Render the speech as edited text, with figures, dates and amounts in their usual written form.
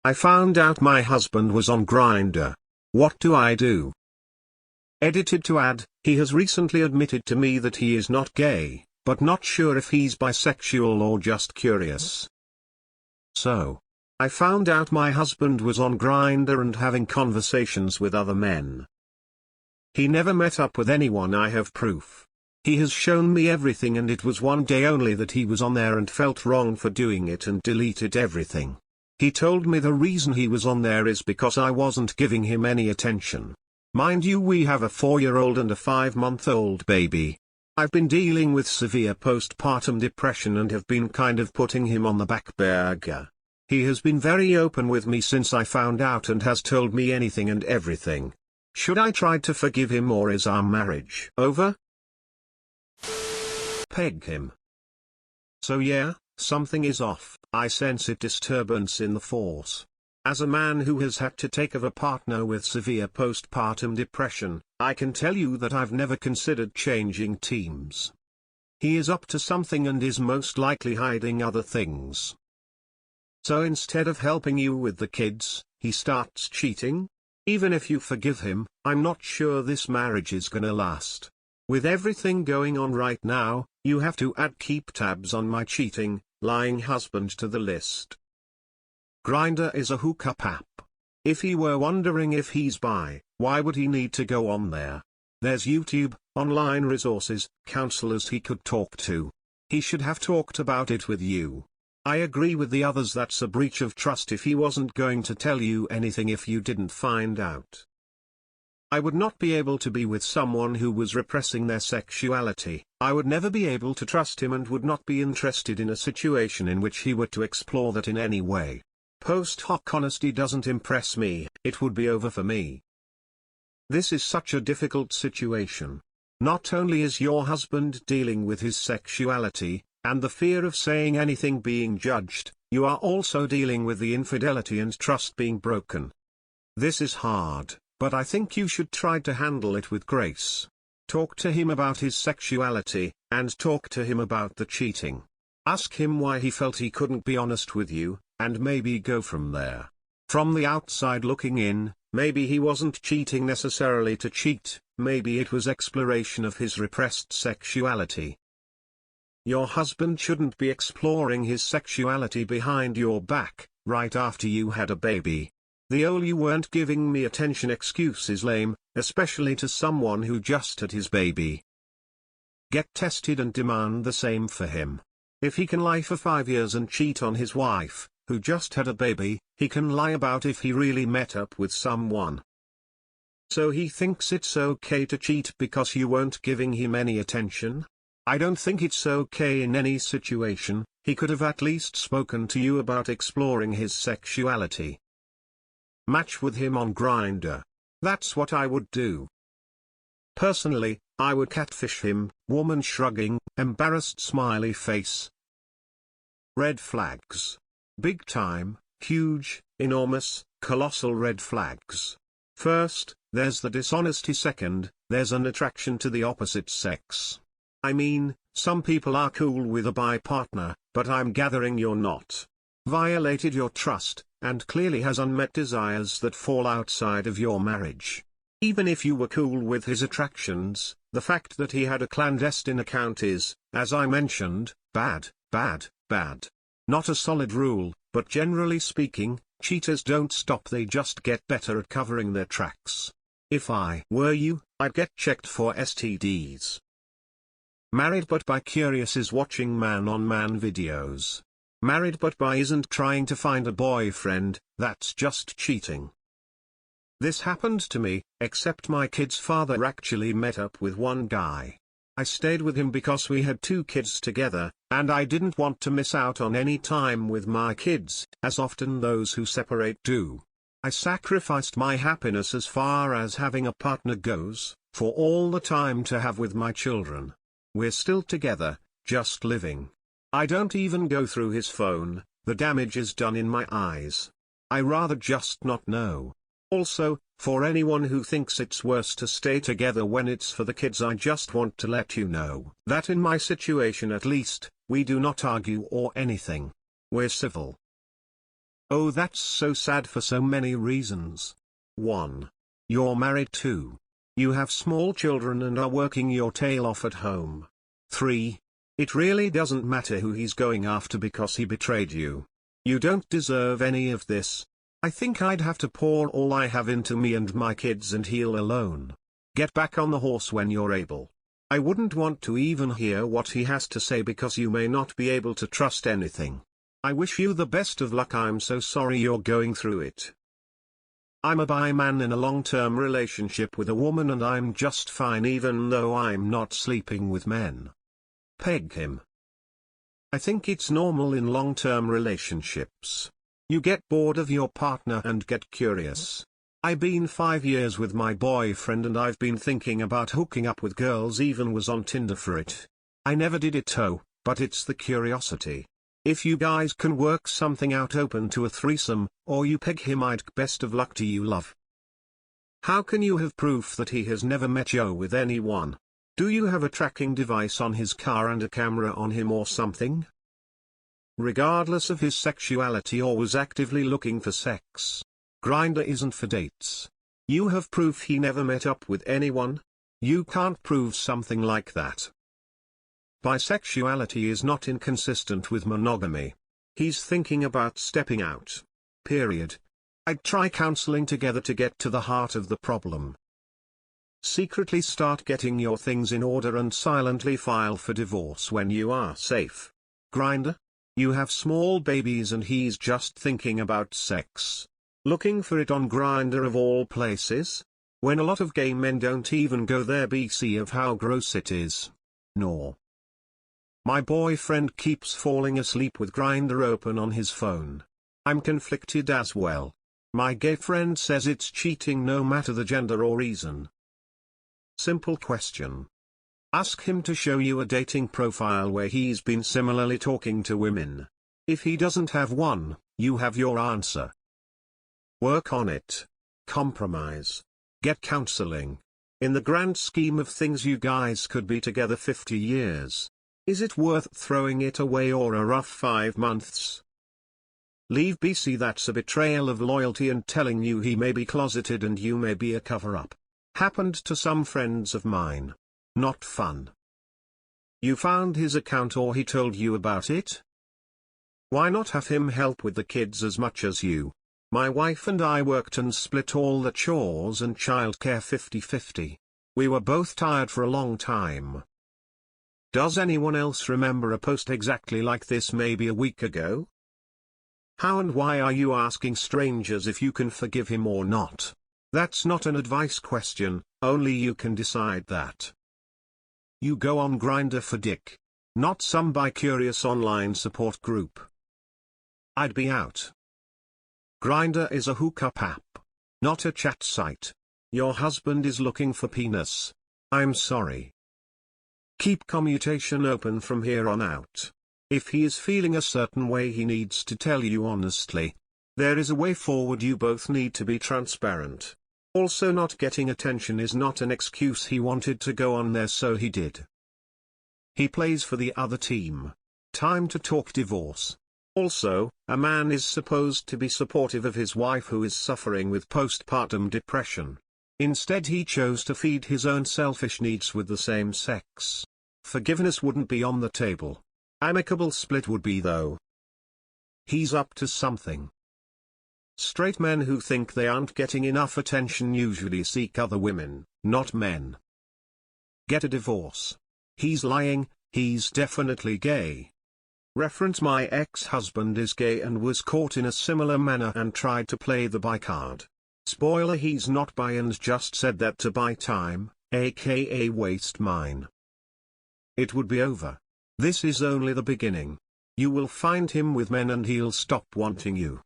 I found out my husband was on Grindr. What do I do? Edited to add, he has recently admitted to me that he is not gay, but not sure if he's bisexual or just curious. So, I found out my husband was on Grindr and having conversations with other men. He never met up with anyone. I have proof. He has shown me everything, and it was one day only that he was on there and felt wrong for doing it and deleted everything. He told me the reason he was on there is because I wasn't giving him any attention. Mind you, we have a 4-year-old and a 5-month-old baby. I've been dealing with severe postpartum depression and have been kind of putting him on the back burner. He has been very open with me since I found out and has told me anything and everything. Should I try to forgive him, or is our marriage over? Peg him. So yeah, something is off. I sense a disturbance in the force. As a man who has had to take of a partner with severe postpartum depression, I can tell you that I've never considered changing teams. He is up to something and is most likely hiding other things. So instead of helping you with the kids, he starts cheating? Even if you forgive him, I'm not sure this marriage is gonna last. With everything going on right now, you have to add keep tabs on my cheating, lying husband to the list. Grindr is a hookup app. If he were wondering if he's bi, why would he need to go on there? There's YouTube, online resources, counselors he could talk to. He should have talked about it with you. I agree with the others, that's a breach of trust if he wasn't going to tell you anything if you didn't find out. I would not be able to be with someone who was repressing their sexuality. I would never be able to trust him and would not be interested in a situation in which he were to explore that in any way. Post hoc honesty doesn't impress me. It would be over for me. This is such a difficult situation. Not only is your husband dealing with his sexuality, and the fear of saying anything being judged, you are also dealing with the infidelity and trust being broken. This is hard, but I think you should try to handle it with grace. Talk to him about his sexuality, and talk to him about the cheating. Ask him why he felt he couldn't be honest with you, and maybe go from there. From the outside looking in, maybe he wasn't cheating necessarily to cheat, maybe it was exploration of his repressed sexuality. Your husband shouldn't be exploring his sexuality behind your back, right after you had a baby. The "oh you weren't giving me attention" excuse is lame, especially to someone who just had his baby. Get tested and demand the same for him. If he can lie for 5 years and cheat on his wife, who just had a baby, he can lie about if he really met up with someone. So he thinks it's okay to cheat because you weren't giving him any attention? I don't think it's okay in any situation. He could have at least spoken to you about exploring his sexuality. Match with him on Grindr. That's what I would do. Personally, I would catfish him. Woman shrugging, embarrassed smiley face. Red flags. Big time, huge, enormous, colossal red flags. First, there's the dishonesty. Second, there's an attraction to the opposite sex. I mean, some people are cool with a bi partner, but I'm gathering you're not. Violated your trust, and clearly has unmet desires that fall outside of your marriage. Even if you were cool with his attractions, the fact that he had a clandestine account is, as I mentioned, bad, bad, bad. Not a solid rule, but generally speaking, cheaters don't stop, they just get better at covering their tracks. If I were you, I'd get checked for STDs. Married but bi curious is watching man-on-man videos. Married but bi isn't trying to find a boyfriend, that's just cheating. This happened to me, except my kid's father actually met up with one guy. I stayed with him because we had 2 kids together, and I didn't want to miss out on any time with my kids, as often those who separate do. I sacrificed my happiness as far as having a partner goes, for all the time to have with my children. We're still together, just living. I don't even go through his phone, the damage is done in my eyes. I rather just not know. Also, for anyone who thinks it's worse to stay together when it's for the kids, I just want to let you know that in my situation at least, we do not argue or anything. We're civil. Oh, that's so sad for so many reasons. 1. You're married. 2. You have small children and are working your tail off at home. 3. It really doesn't matter who he's going after because he betrayed you. You don't deserve any of this. I think I'd have to pour all I have into me and my kids and heal alone. Get back on the horse when you're able. I wouldn't want to even hear what he has to say because you may not be able to trust anything. I wish you the best of luck. I'm so sorry you're going through it. I'm a bi man in a long-term relationship with a woman and I'm just fine even though I'm not sleeping with men. Peg him. I think it's normal in long-term relationships. You get bored of your partner and get curious. I've been 5 years with my boyfriend and I've been thinking about hooking up with girls, even was on Tinder for it. I never did it though, but it's the curiosity. If you guys can work something out, open to a threesome, or you peg him, I'd best of luck to you, love. How can you have proof that he has never met you with anyone? Do you have a tracking device on his car and a camera on him or something? Regardless of his sexuality or was actively looking for sex, Grindr isn't for dates. You have proof he never met up with anyone? You can't prove something like that. Bisexuality is not inconsistent with monogamy. He's thinking about stepping out. Period. I'd try counseling together to get to the heart of the problem. Secretly start getting your things in order and silently file for divorce when you are safe. Grindr? You have small babies and he's just thinking about sex. Looking for it on Grindr of all places? When a lot of gay men don't even go there BC of how gross it is. Nor. My boyfriend keeps falling asleep with Grindr open on his phone. I'm conflicted as well. My gay friend says it's cheating no matter the gender or reason. Simple question. Ask him to show you a dating profile where he's been similarly talking to women. If he doesn't have one, you have your answer. Work on it. Compromise. Get counseling. In the grand scheme of things, you guys could be together 50 years. Is it worth throwing it away or a rough 5 months? Leave BC, that's a betrayal of loyalty and telling you he may be closeted and you may be a cover-up. Happened to some friends of mine. Not fun. You found his account or he told you about it? Why not have him help with the kids as much as you? My wife and I worked and split all the chores and childcare 50-50. We were both tired for a long time. Does anyone else remember a post exactly like this maybe a week ago? How and why are you asking strangers if you can forgive him or not? That's not an advice question, only you can decide that. You go on Grindr for dick. Not some bi-curious online support group. I'd be out. Grindr is a hookup app. Not a chat site. Your husband is looking for penis. I'm sorry. Keep commutation open from here on out. If he is feeling a certain way, he needs to tell you honestly. There is a way forward. You both need to be transparent. Also, not getting attention is not an excuse. He wanted to go on there, so he did. He plays for the other team. Time to talk divorce. Also, a man is supposed to be supportive of his wife who is suffering with postpartum depression. Instead, he chose to feed his own selfish needs with the same sex. Forgiveness wouldn't be on the table. Amicable split would be though. He's up to something. Straight men who think they aren't getting enough attention usually seek other women, not men. Get a divorce. He's lying, he's definitely gay. Reference: my ex-husband is gay and was caught in a similar manner and tried to play the bi card. Spoiler: he's not bi and just said that to buy time, aka waste mine. It would be over. This is only the beginning. You will find him with men and he'll stop wanting you.